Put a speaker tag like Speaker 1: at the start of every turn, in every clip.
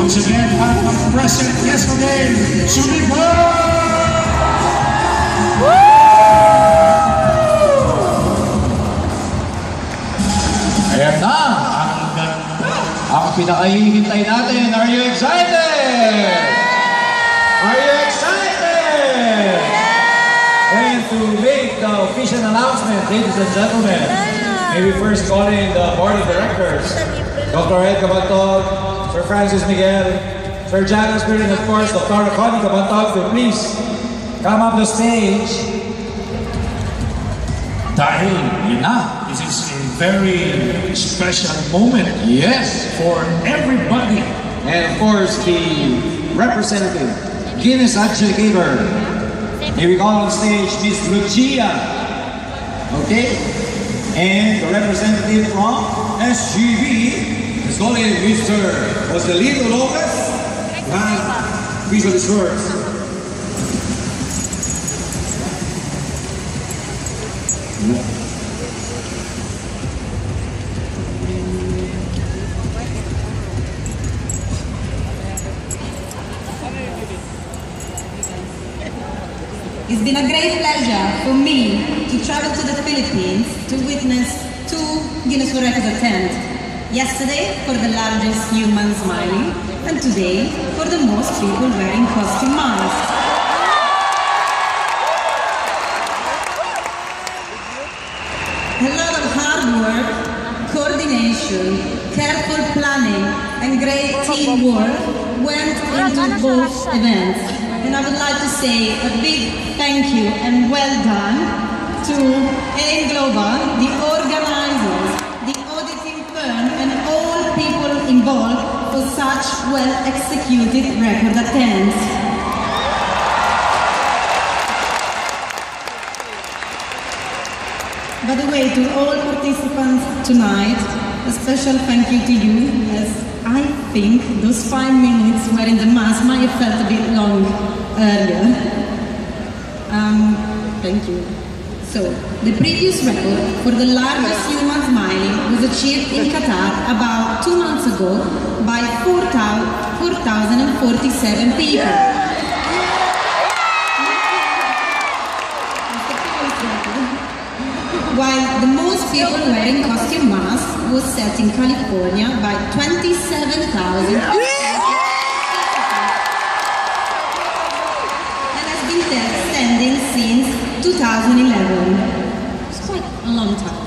Speaker 1: Once again, welcome present yesterday, Sumigo!
Speaker 2: Ayan na, ang pinakahihintay natin. Are you excited? Are you excited? And to make the official announcement, ladies and gentlemen, maybe first calling the board of directors, Dr. Ed Cabantog, Sir Francis Miguel, Sir Janice Spirit, and of course, Dr. Connie Cabantog, to please come up the stage.
Speaker 1: Dahil, yun na, this is a very special moment.
Speaker 2: Yes.
Speaker 1: For everybody.
Speaker 2: And of course, the representative, Guinness adjudicator. May we call on stage Miss Lucia. Okay? And the representative from SGV is calling Mr. Joselito Lopez. Visual is yours.
Speaker 3: It's been a great pleasure for me to travel to the Philippines to witness 2 Guinness World Records attempts. Yesterday for the largest human smiling, and today for the most people wearing costume masks. A lot of hard work, coordination, careful planning, and great teamwork went into both events. And I would like to say a big thank you and well done to AIM Global, the organizers, the auditing firm, and all people involved for such well-executed record attempts. By the way, to all participants tonight, a special thank you to you, as I think those 5 minutes wearing the mask might have felt a bit long earlier. Thank you. So, the previous record for the largest human smiling was achieved in Qatar about 2 months ago by 4,047 people. While the most people wearing costume masks was set in California by 27,000 and has been there standing since 2011. It's quite a long time.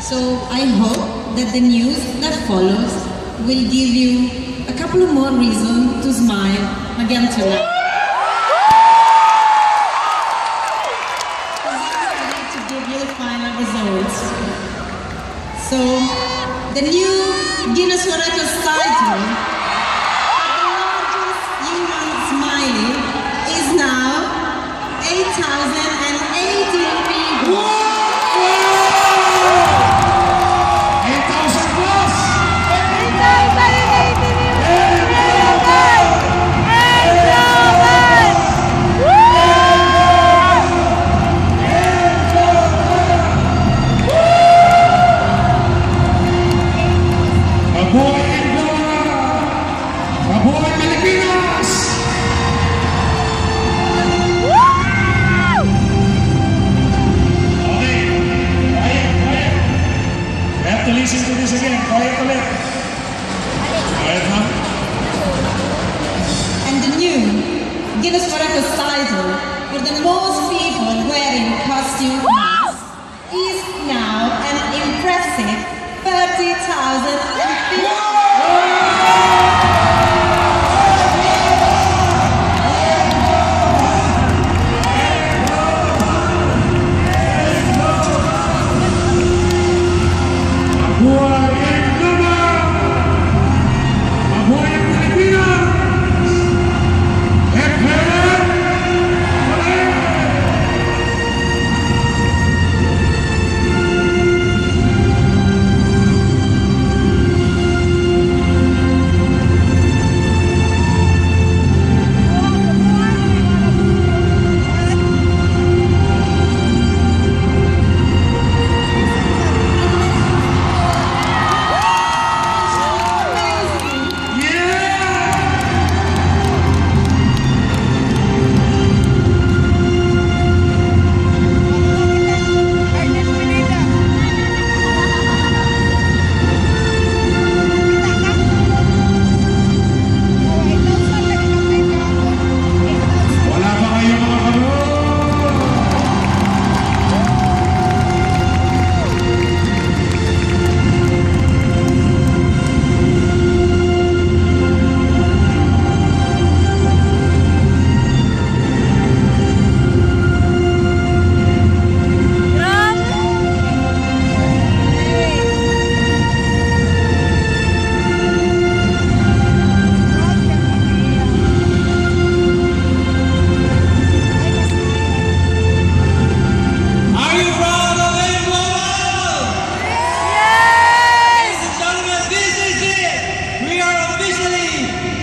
Speaker 3: So I hope that the news that follows will give you a couple of more reasons to smile again tonight. Final results. So, the new Guinness World Records title for the largest human smiley is now 8,018 people.
Speaker 1: 8,000 plus!
Speaker 4: 8,018
Speaker 1: Mabuhay ang Gloria! Mabuhay Pilipinas! Okay, quiet. We have to listen to this again. Quiet ulit. Quiet na.
Speaker 3: And the new Guinness World Records title for the most people wearing costume masks is now an impressive 30,050.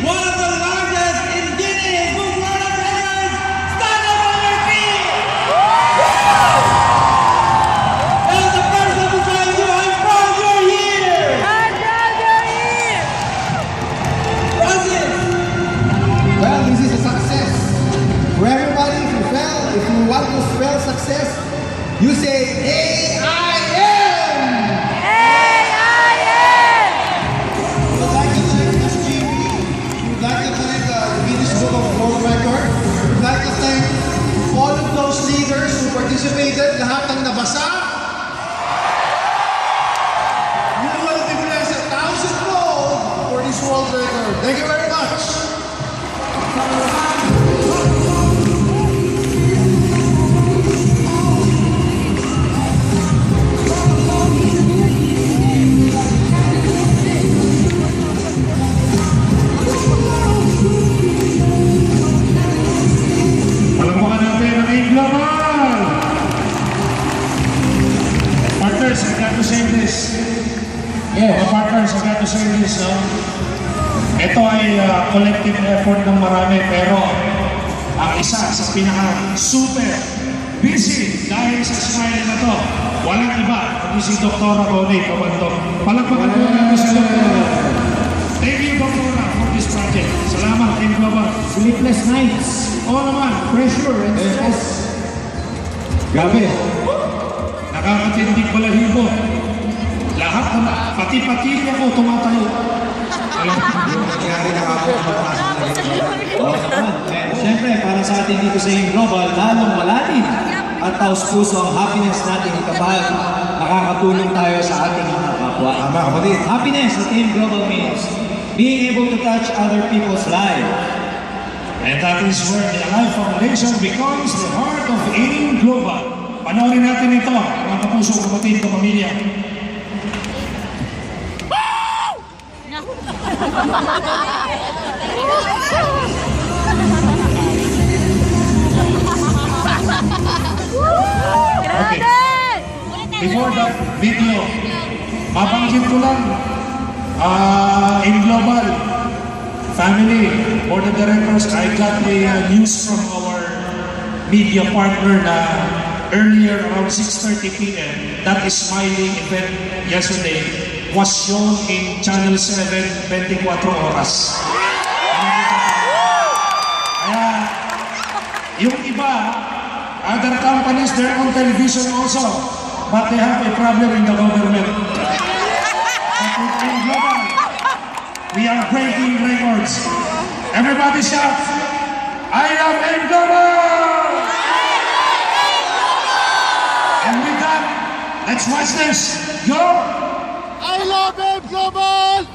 Speaker 5: one of the largest in Guinness Book World of Records. Stand up on your feet! And the person beside you, I'm proud you're here!
Speaker 4: I'm proud you're here!
Speaker 5: Francis!
Speaker 6: Well, this is a success. For everybody, if you want to spell success, you say A-I-M!
Speaker 4: A-I-M!
Speaker 6: We would like to thank SGP. We would like to thank the Guinness Book of World Record. We would like to thank all of those leaders who participated, lahat ng nabasa. You will be blessed 1,000-fold for this world record. Thank you very much.
Speaker 1: Palakpakan natin ang Global! Partners, I got to say this. Mga partners, I got to say this. Ito ay collective effort ng marami, pero ang isa sa pinaka-super busy dahil sa smile na to, walang iba, kundi si Dr. Connie Kabanto. Palakpakan po natin si Dr. Thank you, Dr. for this project. Salamat, Team Global.
Speaker 2: Sleepless nights.
Speaker 1: Oo naman,
Speaker 2: Pressure and stress. Grabe.
Speaker 1: nakakatindig balahibo. Lahat na, pati-pati ako tumatayo.
Speaker 2: Nangyari na ako Oo naman. Siyempre, para sa atin dito sa Team Global, lalong malalim at taos-puso ang happiness natin kapag nakakatulong tayo sa ating mga kapwa.
Speaker 6: Tama, kapatid.
Speaker 2: Happiness sa Team Global means being able to touch other people's lives.
Speaker 1: And that is where the Alive Foundation becomes the heart of AIM Global. Panoorin natin ito, mga kapuso, kapatid, kapamilya. Okay. Before the video, mabanggit ko lang, AIM Global family, board of directors, I got the news from our media partner na earlier around 6:30 p.m. that smiling event yesterday was shown in Channel 7 24 oras. Kaya yung iba, other companies, they're on television also, but they have a problem in the government. But with AIM Global, we are breaking records. Everybody shout, I love AIM Global! And with that, let's watch this. Go!
Speaker 6: I love AIM Global!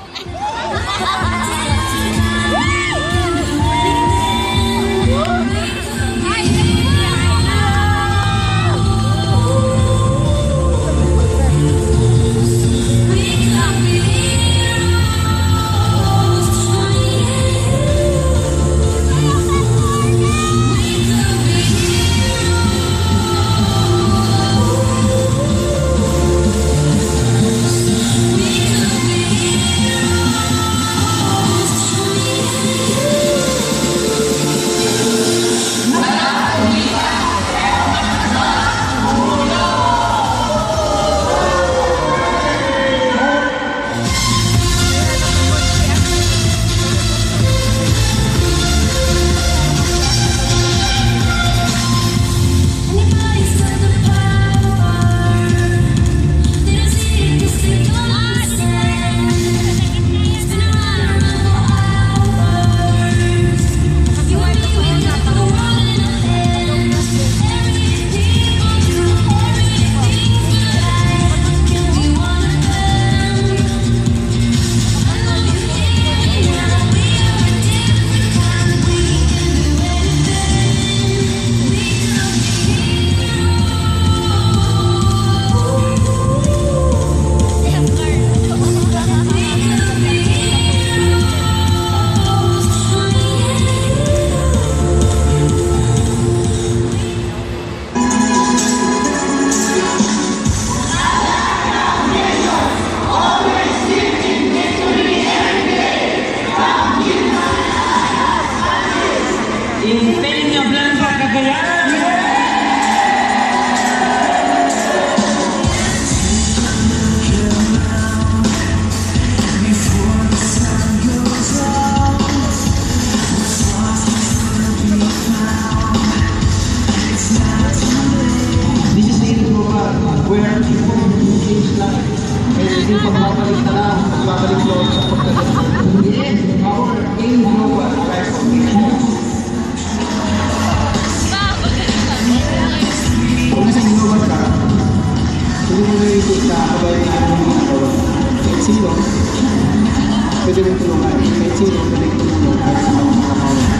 Speaker 6: pwede mong tulungan. Kahit sino pwede mong tulungan kahit sa mga kapawin.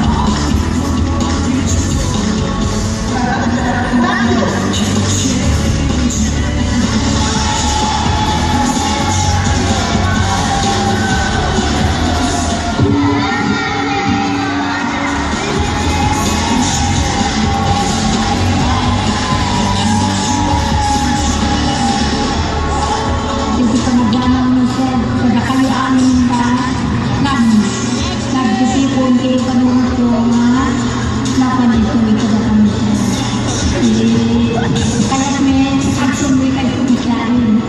Speaker 7: Hindi ka maglamang mo sa nakaliaan ba? Nagdisipon kayo ka nung ito nga. Napanito ito na kami siya. Kaya may action week ay kumisahin.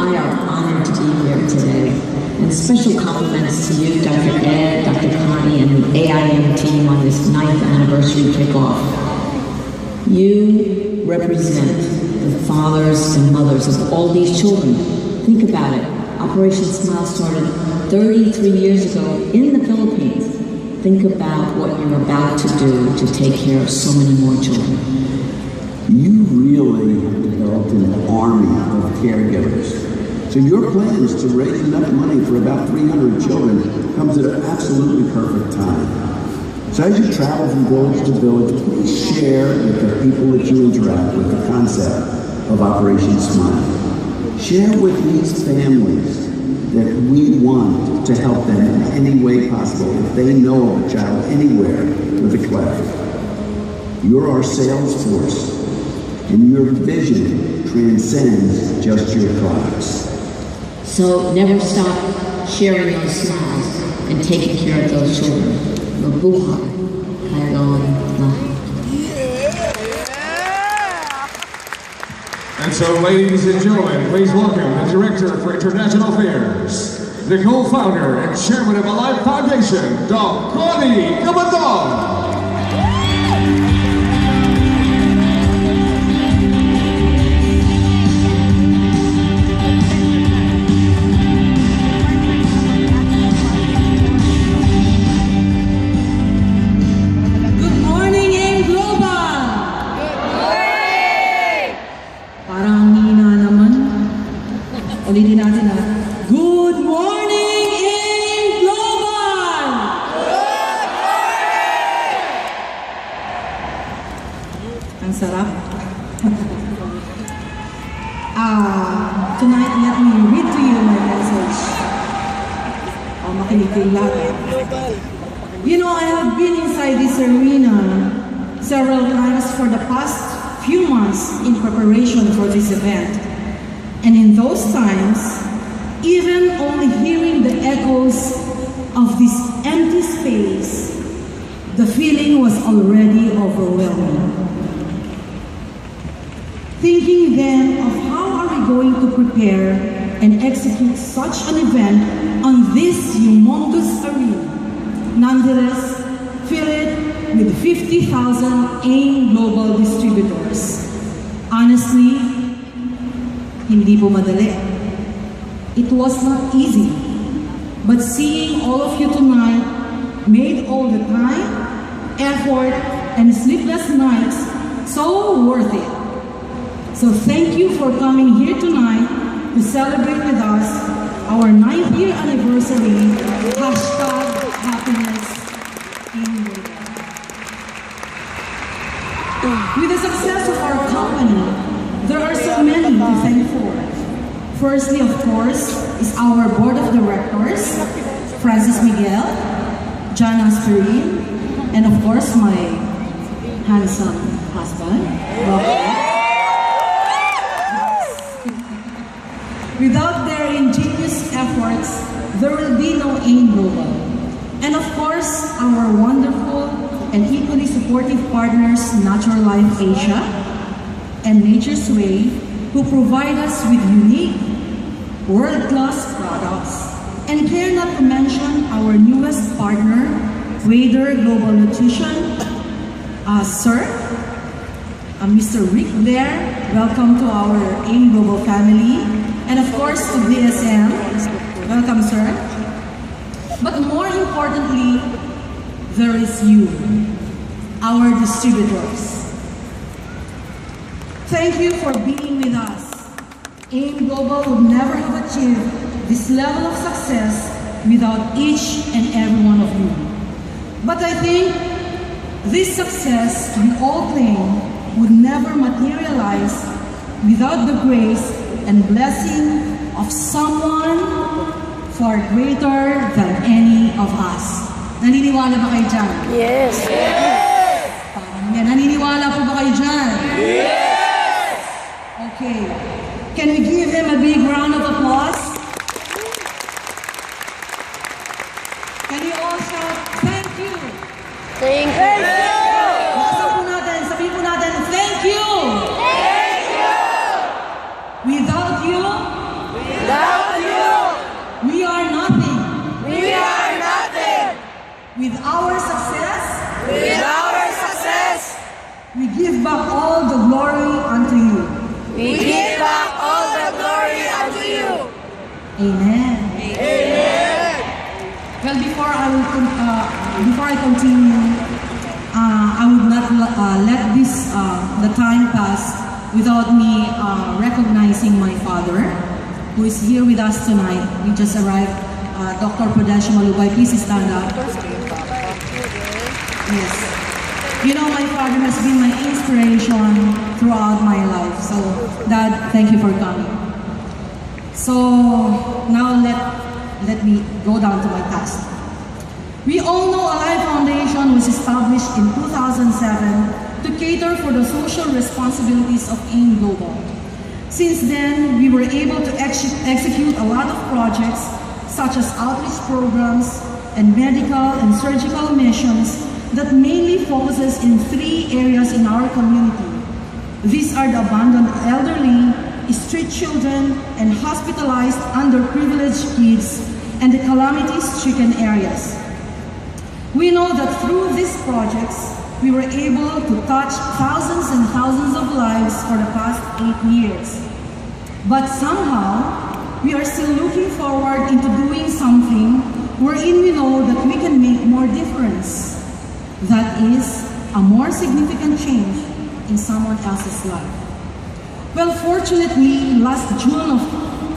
Speaker 8: I are honored to be here today. And special compliments to you, Dr. Ed, Dr. Connie, and the AIM team on this 9th anniversary kickoff. You represent the fathers and mothers of all these children. Think about it. Operation Smile started 33 years ago in the Philippines. Think about what you're about to do to take care of so many more children.
Speaker 9: You really have developed an army of caregivers. So your plans to raise enough money for about 300 children comes at an absolutely perfect time. So as you travel from village to village, please share with the people that you interact with the concept of Operation Smile. Share with these families that we want to help them in any way possible if they know of a child anywhere with a cleft. You're our sales force, and your vision transcends just your products.
Speaker 8: So never stop sharing those smiles and taking care of those children. Mabuhay kayong lahat.
Speaker 2: And so, ladies and gentlemen, please welcome the Director for International Affairs, the co-founder and chairman of Alive Foundation, Dr. Connie.
Speaker 3: Good morning, AIM Global! Parang hina naman. Ulitin natin ha. Good morning, AIM Global! Ang sarap. Tonight, let me read to you my message. Makinig kayo lahat. You know, I have been inside this arena several times for the past few months in preparation for this event. And in those times, even only hearing the echoes of this empty space, the feeling was already overwhelming. Thinking then of how are we going to prepare and execute such an event on this humongous arena. Nonetheless, fill it with 50,000 AIM Global distributors. Honestly, hindi po madali. It was not easy. But seeing all of you tonight made all the time, effort, and sleepless nights so worth it. So thank you for coming here tonight to celebrate with us our 9th year anniversary, #happiness in Global. With the success of our company, there are so many to thank for. Firstly, of course, is our board of directors, Francis Miguel, John Asperin, and of course, my handsome husband, Robert. Without their ingenious efforts, there will be no AIM Global. And of course, our wonderful and equally supportive partners, Natural Life Asia and Nature's Way, who provide us with unique, world-class products. And care not to mention our newest partner, Wader Global Nutrition, Sir, Mr. Rick Blair, welcome to our AIM Global family. And of course, to DSM, welcome, sir. But more importantly, there is you, our distributors. Thank you for being with us. AIM Global would never have achieved this level of success without each and every one of you. But I think this success we all claim would never materialize without the grace and blessing of someone far greater than any of us. Naniniwala ba kayo dyan?
Speaker 4: Yes.
Speaker 3: Parang yan. Naniniwala po ba kayo dyan?
Speaker 4: Yes.
Speaker 3: Okay. Can we give them a big round of applause? Can you all shout, thank you?
Speaker 4: Thank you.
Speaker 3: Buksan po natin, sabihin po natin, thank you!
Speaker 4: Thank you.
Speaker 3: Without you, back all the glory unto you.
Speaker 4: We give back all the glory unto you.
Speaker 3: Amen.
Speaker 4: Amen.
Speaker 3: Well, before I continue, I would not let this the time pass without me recognizing my father, who is here with us tonight. We just arrived. Dr. Prudential Malubay, please stand up. Yes. You know, my father has been my inspiration throughout my life. So, Dad, thank you for coming. So, now let me go down to my task. We all know Alive Foundation was established in 2007 to cater for the social responsibilities of AIM Global. Since then, we were able to execute a lot of projects such as outreach programs and medical and surgical missions that mainly focuses in 3 areas in our community. These are the abandoned elderly, street children, and hospitalized underprivileged kids, and the calamity-stricken areas. We know that through these projects, we were able to touch thousands and thousands of lives for the past 8 years. But somehow, we are still looking forward into doing something wherein we know that we can make more difference. That is, a more significant change in someone else's life. Well, fortunately, last June of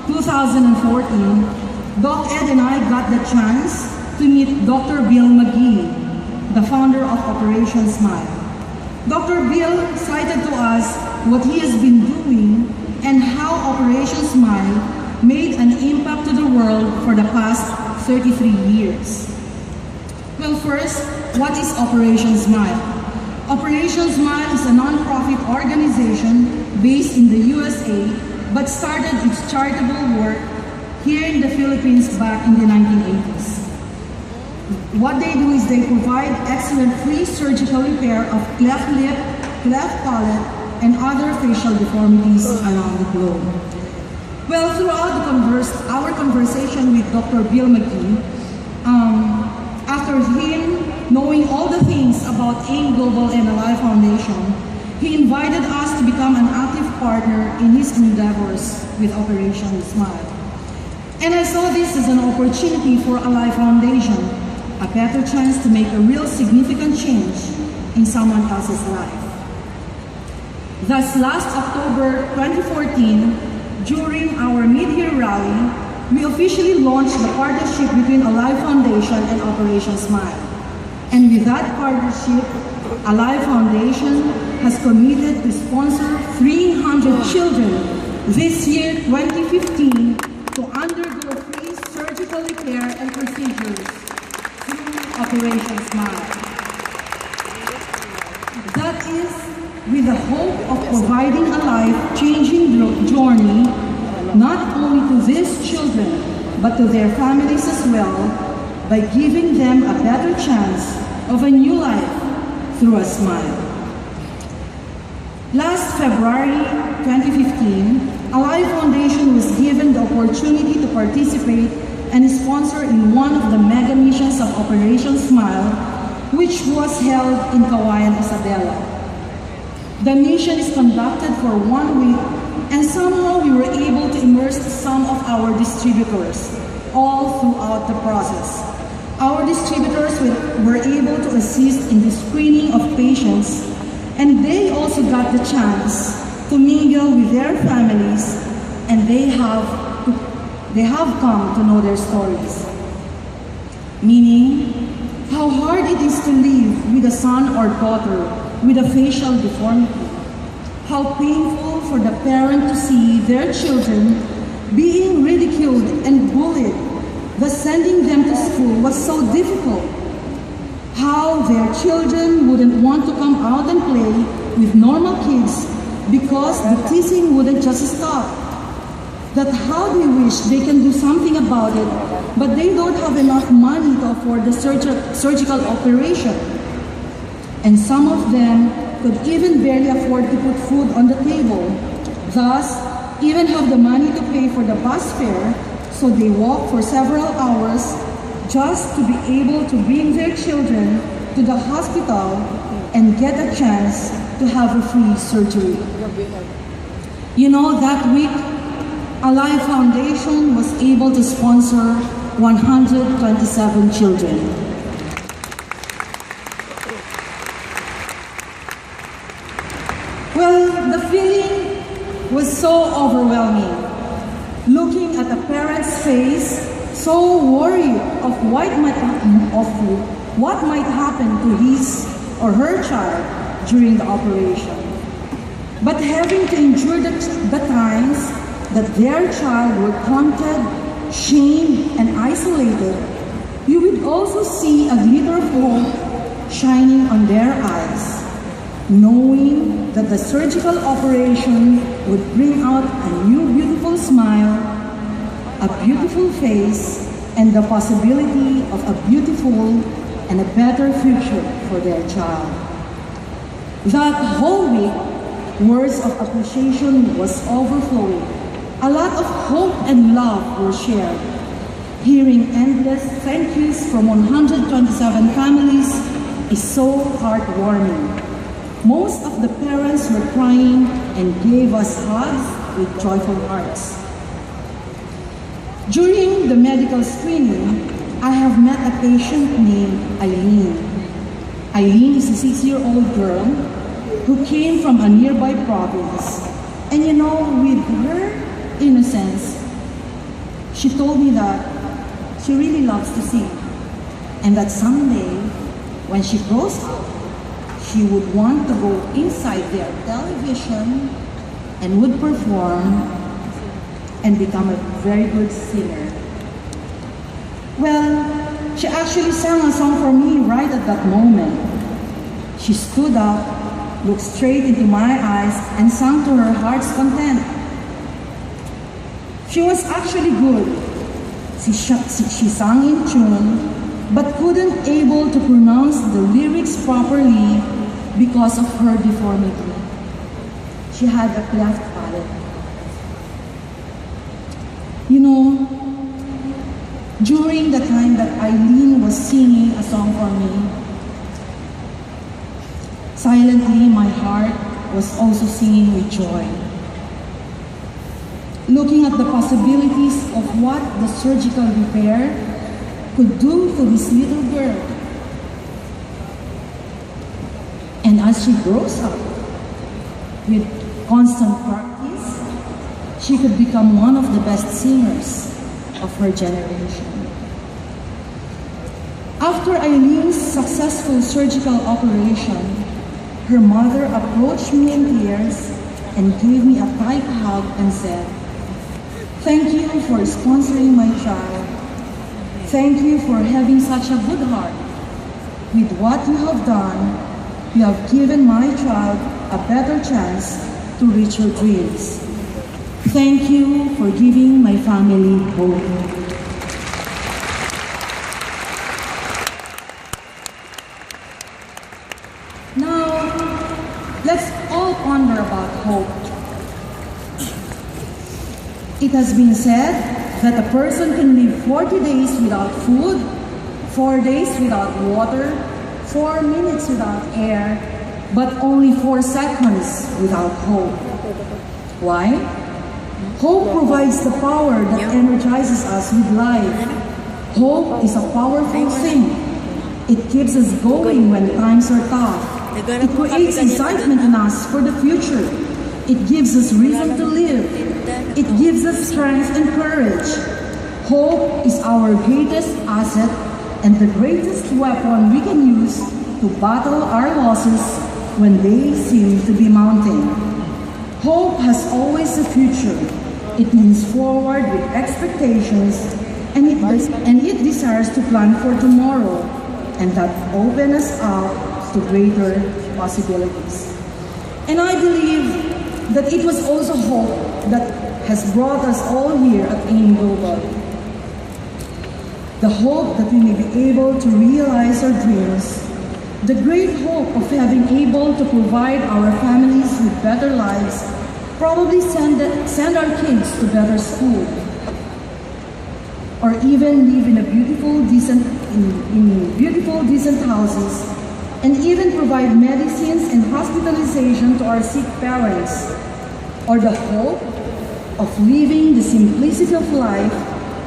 Speaker 3: 2014, Doc Ed and I got the chance to meet Dr. Bill McGee, the founder of Operation Smile. Dr. Bill cited to us what he has been doing and how Operation Smile made an impact to the world for the past 33 years. Well, first, what is Operation Smile? Operation Smile is a non-profit organization based in the USA, but started its charitable work here in the Philippines back in the 1980s. What they do is they provide excellent free surgical repair of cleft lip, cleft palate, and other facial deformities around the globe. Well, throughout our conversation with Dr. Bill McGee, after him knowing all the things about AIM Global and Alive Foundation, he invited us to become an active partner in his endeavors with Operation Smile. And I saw this as an opportunity for Alive Foundation, a better chance to make a real significant change in someone else's life. Thus, last October 2014, during our mid-year rally, we officially launched the partnership between Alive Foundation and Operation Smile. And with that partnership, Alive Foundation has committed to sponsor 300 children this year, 2015, to undergo free surgical repair and procedures through Operation Smile. That is with the hope of providing a life-changing journey not only to these children, but to their families as well, by giving them a better chance of a new life through a smile. Last February 2015, Alive Foundation was given the opportunity to participate and sponsor in one of the mega missions of Operation Smile, which was held in Kawayan, Isabela. The mission is conducted for 1 week, and somehow we were able to immerse some of our distributors all throughout the process. Our distributors were able to assist in the screening of patients, and they also got the chance to mingle with their families, and they have come to know their stories. Meaning, how hard it is to live with a son or daughter with a facial deformity. How painful for the parent to see their children being ridiculed and bullied. That sending them to school was so difficult. How their children wouldn't want to come out and play with normal kids because the teasing wouldn't just stop. That how they wish they can do something about it, but they don't have enough money to afford the surgical operation. And some of them could even barely afford to put food on the table. Thus, even have the money to pay for the bus fare, so they walk for several hours just to be able to bring their children to the hospital and get a chance to have a free surgery. You know, that week, Alive Foundation was able to sponsor 127 children. Well, the feeling was so overwhelming. Looking at the parent's face, so worried of what might happen to his or her child during the operation. But having to endure the times that their child were taunted, shamed, and isolated, you would also see a glitter of hope shining on their eyes, knowing that the surgical operation would bring out a new beautiful smile, a beautiful face, and the possibility of a beautiful and a better future for their child. That whole week, words of appreciation was overflowing. A lot of hope and love were shared. Hearing endless thank yous from 127 families is so heartwarming. Most of the parents were crying and gave us hugs with joyful hearts. During the medical screening, I have met a patient named Eileen. Eileen is a 6-year-old girl who came from a nearby province. And you know, with her innocence, she told me that she really loves to sing. And that someday, when she grows up, she would want to go inside their television and would perform and become a very good singer. Well, she actually sang a song for me right at that moment. She stood up, looked straight into my eyes, and sang to her heart's content. She was actually good. She sang in tune, but couldn't able to pronounce the lyrics properly because of her deformity. She had a cleft palate. You know, during the time that Eileen was singing a song for me, silently my heart was also singing with joy. Looking at the possibilities of what the surgical repair could do to this little girl. And as she grows up, with constant practice, she could become one of the best singers of her generation. After Eileen's successful surgical operation, her mother approached me in tears and gave me a tight hug and said, "Thank you for sponsoring my child. Thank you for having such a good heart. With what you have done, you have given my child a better chance to reach her dreams. Thank you for giving my family hope." Now, let's all ponder about hope. It has been said that a person can live 40 days without food, 4 days without water, 4 minutes without air, but only 4 seconds without hope. Why? Hope provides the power that energizes us with life. Hope is a powerful thing. It keeps us going when times are tough. It creates excitement in us for the future. It gives us reason to live. It gives us strength and courage. Hope is our greatest asset and the greatest weapon we can use to battle our losses when they seem to be mounting. Hope has always a future. It leans forward with expectations and it desires to plan for tomorrow, and that opens us up to greater possibilities. And I believe that it was also hope that has brought us all here at AIM Global. The hope that we may be able to realize our dreams, the great hope of having able to provide our families with better lives, probably send our kids to better school, or even live in beautiful, decent houses and even provide medicines and hospitalization to our sick parents, or the hope of living the simplicity of life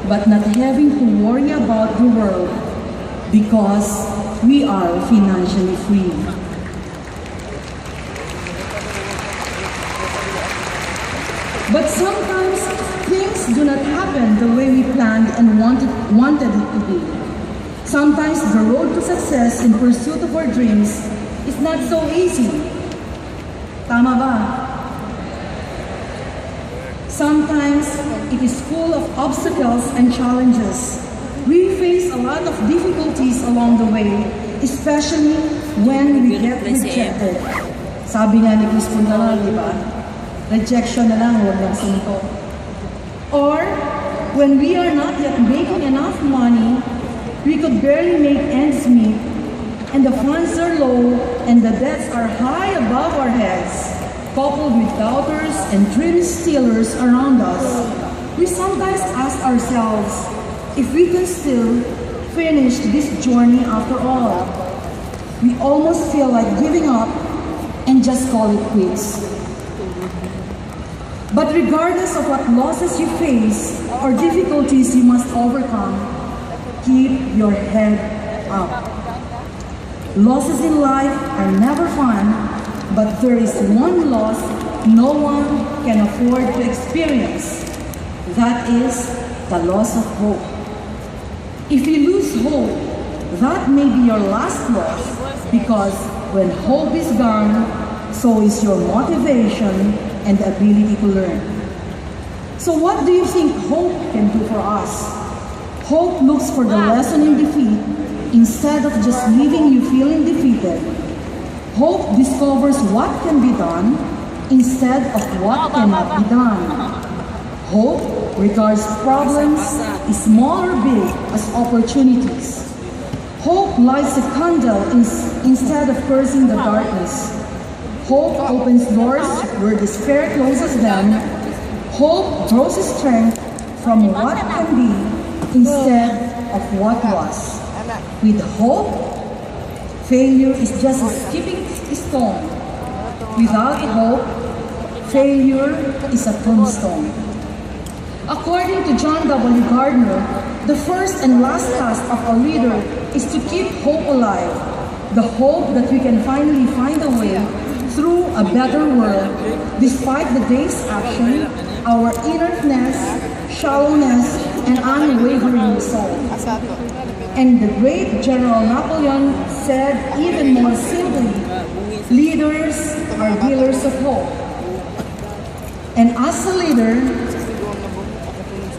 Speaker 3: but not having to worry about the world because we are financially free. But sometimes things do not happen the way we planned and wanted it to be. Sometimes the road to success in pursuit of our dreams is not so easy. Tama ba? Sometimes it is full of obstacles and challenges. We face a lot of difficulties along the way, especially when we get rejected. Sabi nga ni Chris Punta, di ba? Rejection na lang, huwag lang sumito. Or, when we are not yet making enough money, we could barely make ends meet, and the funds are low, and the debts are high above our heads, coupled with doubters and dream stealers around us. We sometimes ask ourselves if we can still finish this journey after all. We almost feel like giving up and just call it quits. But regardless of what losses you face or difficulties you must overcome, keep your head up. Losses in life are never fun, but there is one loss no one can afford to experience. That is the loss of hope. If you lose hope, that may be your last loss, because when hope is gone, so is your motivation and the ability to learn. So what do you think hope can do for us? Hope looks for the lesson in defeat instead of just leaving you feeling defeated. Hope discovers what can be done instead of what cannot be done. Hope regards problems, small or big, as opportunities. Hope lights a candle instead of cursing the darkness. Hope opens doors where despair closes them. Hope draws strength from what can be instead of what was. With hope, failure is just a skipping stone. Without hope, failure is a tombstone. According to John W. Gardner, the first and last task of a leader is to keep hope alive. The hope that we can finally find a way through a better world, despite the day's action, our inertness, shallowness, and unwavering resolve. And the great General Napoleon said even more simply, leaders are dealers of hope. And as a leader,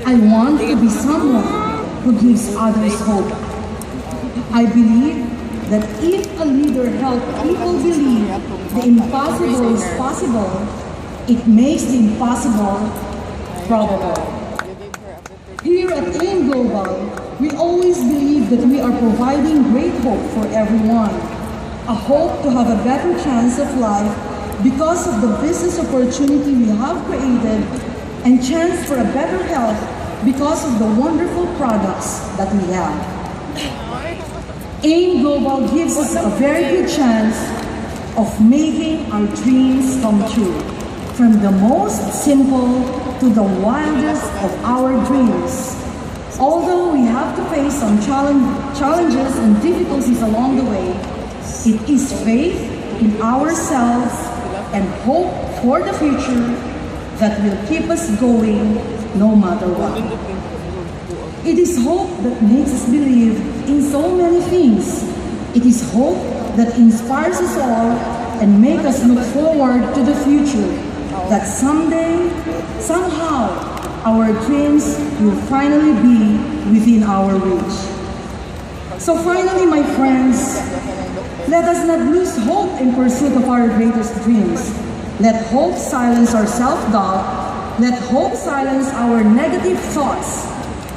Speaker 3: I want to be someone who gives others hope. I believe that if a leader helps people believe the impossible is possible, it makes the impossible probable. Here at AIM Global, we always believe that we are providing great hope for everyone. A hope to have a better chance of life because of the business opportunity we have created, and chance for a better health because of the wonderful products that we have. AIM Global gives us a very good chance of making our dreams come true. From the most simple to the wildest of our dreams. Although we have to face some challenges and difficulties along the way, it is faith in ourselves and hope for the future that will keep us going no matter what. It is hope that makes us believe in so many things. It is hope that inspires us all and makes us look forward to the future, that someday, somehow, our dreams will finally be within our reach. So finally, my friends, let us not lose hope in pursuit of our greatest dreams. Let hope silence our self-doubt. Let hope silence our negative thoughts.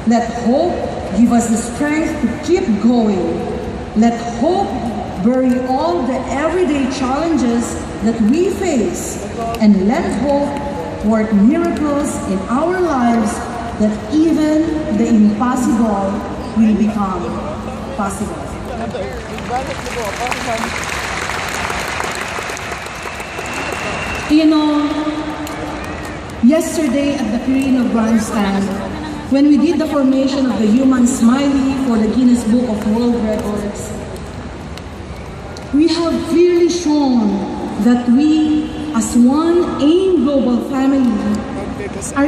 Speaker 3: Let hope give us the strength to keep going. Let hope bury all the everyday challenges that we face, and let hope work miracles in our lives that even the impossible will become possible.
Speaker 10: You know, yesterday at the Quirino Grandstand, when we did the formation of the human smiley for the Guinness Book of World Records, we have clearly shown that we, as one AIM Global family, are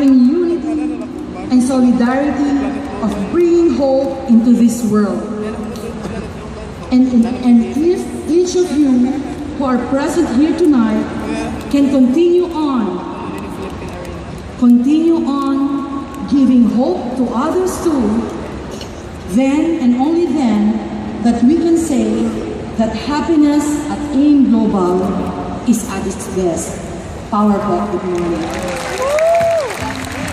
Speaker 10: in unity and solidarity of bringing hope into this world. And if each of you who are present here tonight can continue on giving hope to others too, then and only then that we can say that happiness at AIM Global is at its best. Power Talk, good morning.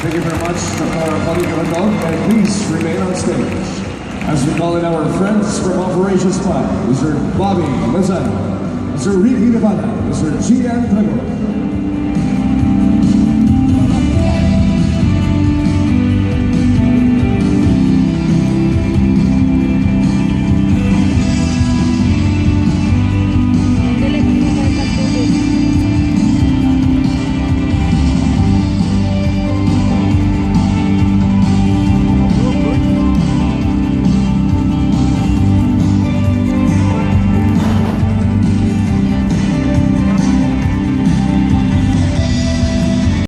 Speaker 11: Thank you very much, Dr. Connie, and please remain on stage as we call in our friends from Operation Smile, Mr. Bobby Lozano, Mr. Ricky Nevada, Mr. Gian Drago,